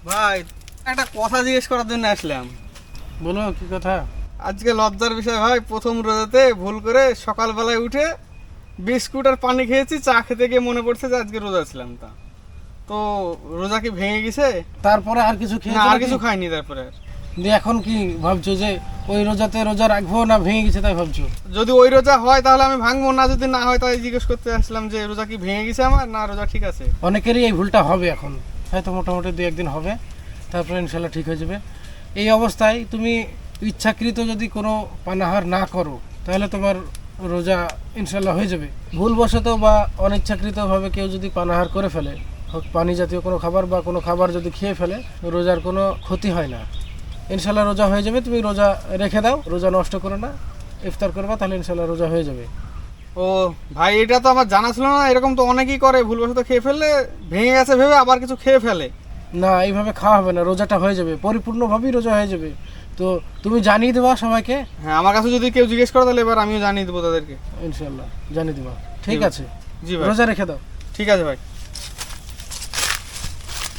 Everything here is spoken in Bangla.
ভাই একটা কথা জিজ্ঞেস করার জন্য আসলাম। বলো কি কথা? আজকে লজ্জার বিষয় ভাই, প্রথম রোজাতে ভুল করে সকালবেলায় উঠে বিস্কুট আর পানি খেয়েছি। চা খেতে গিয়ে মনে পড়ছে যে আজকে রোজা ছিলাম। তো রোজা কি ভেঙে গেছে? তারপরে আর কিছু না, খেয়েছো আর নাকি? কিছু খাইনি। তারপরে দিয়ে এখন কি ভাবছো যে ওই রোজাতে রোজা রাখবো না ভেঙে গেছে তাই ভাবছো? যদি ওই রোজা হয় তাহলে আমি ভাঙবো, না যদি না হয় তাই জিজ্ঞেস করতে আসলাম যে রোজা কি ভেঙে গেছে আমার, না রোজা ঠিক আছে। অনেকেরই এই ভুলটা হবে এখন, হয়তো মোটামুটি 2-1 দিন হবে, তারপরে ইনশাল্লাহ ঠিক হয়ে যাবে। এই অবস্থায় তুমি ইচ্ছাকৃত যদি কোনো পানাহার না করো তাহলে তোমার রোজা ইনশাল্লাহ হয়ে যাবে। ভুলবশত বা অনিচ্ছাকৃতভাবে কেউ যদি পানাহার করে ফেলে, হোক পানি জাতীয় কোনো খাবার বা কোনো খাবার যদি খেয়ে ফেলে, রোজার কোনো ক্ষতি হয় না, ইনশাল্লাহ রোজা হয়ে যাবে। তুমি রোজা রেখে দাও, রোজা নষ্ট করো না, ইফতার করবা, তাহলে ইনশাল্লাহ রোজা হয়ে যাবে। ও ভাই, এটা তো আমার জানা ছিল না। এরকম তো অনেকেই করে, ভুলবশত খেয়ে ফেললে ভেঙে গেছে ভেবে আবার কিছু খেয়ে ফেলে। না, এইভাবে খাওয়া হবে না, রোজাটা হয়ে যাবে, পরিপূর্ণভাবেই রোজা হয়ে যাবে। তো তুমি জানিয়ে দেবা সবাইকে। হ্যাঁ, আমার কাছে যদি কেউ জিজ্ঞেস করে তাহলে এবার আমিও জানিয়ে দেবো তাদেরকে। ইনশাল্লাহ জানিয়ে দেবা। ঠিক জি ভাই। আছে, জি ভাই, রোজা রেখে দাও। ঠিক আছে ভাই।